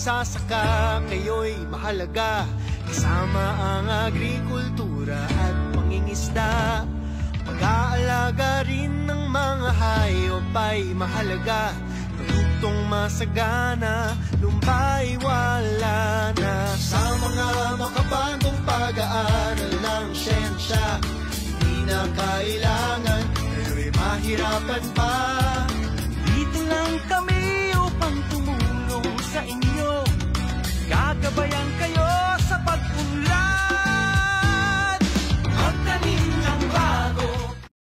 pagsasaka, kayo'y mahalaga. Kasama ang agrikultura at pangingisda. Pag-aalaga rin ng mga hayop ay mahalaga. Produktong masagana, lumpa'y wala na. Sa mga makabagong pag-aaral ng siyensya, hindi na kailangan, kayo'y mahirapan pa.